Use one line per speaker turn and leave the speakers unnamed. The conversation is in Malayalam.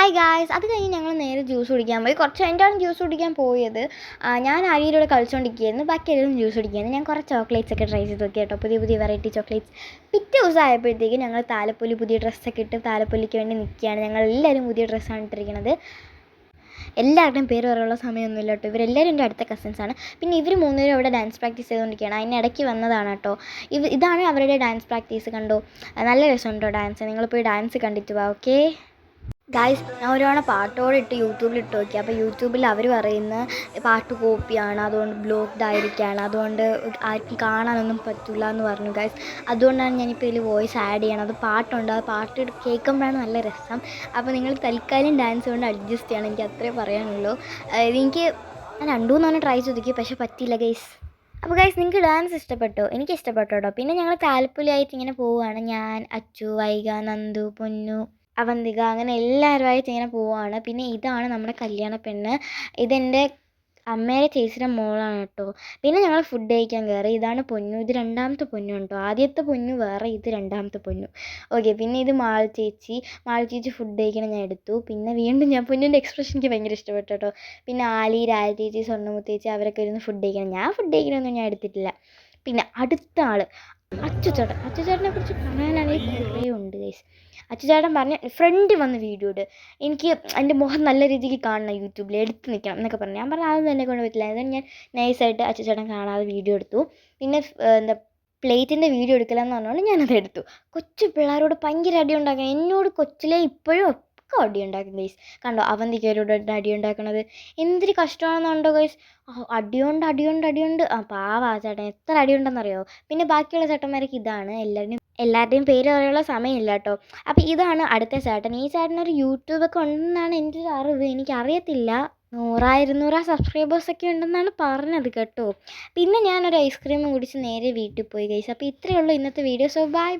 ഹായ് ഗായ്സ്, അത് കഴിഞ്ഞ് ഞങ്ങൾ നേരെ ജ്യൂസ് കുടിക്കാൻ പോയി. കുറച്ച് കഴിഞ്ഞിട്ടാണ് ജ്യൂസ് കുടിക്കാൻ പോയത്. ഞാൻ അരിയിലൂടെ കളിച്ചുകൊണ്ടിരിക്കുകയായിരുന്നു, ബാക്കി എല്ലാവരും ജ്യൂസ് കുടിക്കുകയായിരുന്നു. ഞാൻ കുറച്ച് ചോക്ലേറ്റ്സ് ഒക്കെ ട്രൈ ചെയ്ത് നോക്കി കേട്ടോ, പുതിയ പുതിയ വെറൈറ്റി ചോക്ലേറ്റ്സ്. പിറ്റേ ദിവസം ആയപ്പോഴത്തേക്കും ഞങ്ങൾ താലപ്പൊലി പുതിയ ഡ്രസ്സൊക്കെ ഇട്ട് താലപ്പൊലിക്ക് വേണ്ടി നിൽക്കുകയാണ്. ഞങ്ങൾ എല്ലാവരും പുതിയ ഡ്രസ്സാണ് ഇട്ടിരിക്കുന്നത്. എല്ലാവരുടെയും പേര് പറയാനുള്ള സമയമൊന്നുമില്ല കേട്ടോ. ഇവരെല്ലാവരും എൻ്റെ അടുത്ത കസിൻസാണ്. പിന്നെ ഇവർ മൂന്നുപേരും അവിടെ ഡാൻസ് പ്രാക്ടീസ് ചെയ്തുകൊണ്ടിരിക്കുകയാണ്. അതിനിടയ്ക്ക് വന്നതാണ് കേട്ടോ. ഇതാണ് അവരുടെ ഡാൻസ് പ്രാക്ടീസ്. കണ്ടോ, നല്ല രസമുണ്ടോ ഡാൻസ്? നിങ്ങൾ പോയി ഡാൻസ് കണ്ടിട്ട് വാ. ഓക്കെ ഗായ്സ്, ഞാൻ ഒരു തവണ പാട്ടോടിട്ട് യൂട്യൂബിലിട്ട് നോക്കി. അപ്പോൾ യൂട്യൂബിൽ അവർ പറയുന്ന പാട്ട് കോപ്പിയാണ്, അതുകൊണ്ട് ബ്ലോക്ക്ഡ് ആയിരിക്കുകയാണ്, അതുകൊണ്ട് ആർക്കും കാണാനൊന്നും പറ്റില്ല എന്ന് പറഞ്ഞു ഗായ്സ്. അതുകൊണ്ടാണ് ഞാനിപ്പോൾ ഇതിൽ വോയിസ് ആഡ് ചെയ്യണം. അത് പാട്ടുണ്ട്, ആ പാട്ട് കേൾക്കുമ്പോഴാണ് നല്ല രസം. അപ്പോൾ നിങ്ങൾ തൽക്കാലം ഡാൻസ് കൊണ്ട് അഡ്ജസ്റ്റ് ചെയ്യണം, എനിക്ക് അത്രേ പറയാനുള്ളൂ. എനിക്ക് ഞാൻ 2-3 തവണ ട്രൈ ചെയ്തു, പക്ഷേ പറ്റിയില്ല ഗൈസ്. അപ്പോൾ ഗൈസ്, നിങ്ങൾക്ക് ഡാൻസ് ഇഷ്ടപ്പെട്ടോ? എനിക്ക് ഇഷ്ടപ്പെട്ടു കേട്ടോ. പിന്നെ ഞങ്ങൾ താലപ്പൊലിയായിട്ട് ഇങ്ങനെ പോവുകയാണ്. ഞാൻ, അച്ചു, വൈഗ, നന്ദു, പൊന്നു, അവന്തിക, അങ്ങനെ എല്ലാവരുമായിട്ട് ഇങ്ങനെ പോവുകയാണ്. പിന്നെ ഇതാണ് നമ്മുടെ കല്യാണ പെണ്ണ്. ഇതെൻ്റെ അമ്മയുടെ ചേച്ചിയുടെ മോളാണ് കേട്ടോ. പിന്നെ ഞങ്ങൾ ഫുഡ് കഴിക്കാൻ കയറി. ഇതാണ് പൊന്നു, ഇത് രണ്ടാമത്തെ പൊന്നു കേട്ടോ. ആദ്യത്തെ പൊന്നു വേറെ, ഇത് രണ്ടാമത്തെ പൊന്നു. ഓക്കെ, പിന്നെ ഇത് മാളു ചേച്ചി ഫുഡ് കഴിക്കണം ഞാൻ എടുത്തു. പിന്നെ വീണ്ടും ഞാൻ പൊന്നിൻ്റെ എക്സ്പ്രഷൻ എനിക്ക് ഭയങ്കര ഇഷ്ടപ്പെട്ടു കേട്ടോ. പിന്നെ ആലി, രാജ ചേച്ചി, സ്വർണ്ണമുത്ത് ചേച്ചി അവരൊക്കെ ഇരുന്ന് ഫുഡ് കഴിക്കണം. ഞാൻ ഫുഡ് കഴിക്കണമെന്നൊന്നും ഞാൻ എടുത്തിട്ടില്ല. പിന്നെ അടുത്ത ആൾ അച്ചുചേട്ടനെ കുറിച്ച് പറയാനാണെങ്കിൽ കുറേ ഉണ്ട് ഗൈസ്. അച്ചുചേട്ടൻ പറഞ്ഞ ഫ്രണ്ട് വന്ന് വീഡിയോ ഇട്, എനിക്ക് എൻ്റെ മുഖം നല്ല രീതിക്ക് കാണണം, യൂട്യൂബിൽ എടുത്ത് നിൽക്കണം എന്നൊക്കെ പറഞ്ഞു. ഞാൻ പറഞ്ഞു അതൊന്നും എന്നെ കൊണ്ട് പറ്റില്ല. അതായത് ഞാൻ നൈസായിട്ട് അച്ചുചേട്ടൻ കാണാതെ വീഡിയോ എടുത്തു. പിന്നെ പ്ലേറ്റിൻ്റെ വീഡിയോ എടുക്കലെന്ന് പറഞ്ഞുകൊണ്ട് ഞാനത് എടുത്തു. കൊച്ചു പിള്ളേരോട് ഭയങ്കര അടി ഉണ്ടാക്കണം. എന്നോട് കൊച്ചിലെ ഇപ്പോഴും ഒക്കെ അടി ഉണ്ടാക്കും ഗൈസ്. കണ്ടോ അവന്തിക്കരോട് അടി ഉണ്ടാക്കണത് എന്തൊരു കഷ്ടമാണെന്നുണ്ടോ ഗൈസ്. അടിയുണ്ട്. പാവാ ചേട്ടൻ, എത്ര അടിയുണ്ടെന്നറിയോ. പിന്നെ ബാക്കിയുള്ള ചേട്ടന്മാരൊക്കെ ഇതാണ്. എല്ലാവരുടെയും പേര് പറയാനുള്ള സമയമില്ല കേട്ടോ. അപ്പോൾ ഇതാണ് അടുത്ത ചേട്ടൻ. ഈ ചേട്ടനൊരു യൂട്യൂബൊക്കെ ഉണ്ടെന്നാണ് എൻ്റെ ഒരു അറിവ്, എനിക്കറിയത്തില്ല. 100-200 സബ്സ്ക്രൈബേഴ്സൊക്കെ ഉണ്ടെന്നാണ് പറഞ്ഞത് കേട്ടോ. പിന്നെ ഞാനൊരു ഐസ്ക്രീം കുടിച്ച് നേരെ വീട്ടിൽ പോയി ഗൈസ്. അപ്പോൾ ഇത്രയേ ഉള്ളൂ ഇന്നത്തെ വീഡിയോ. So by.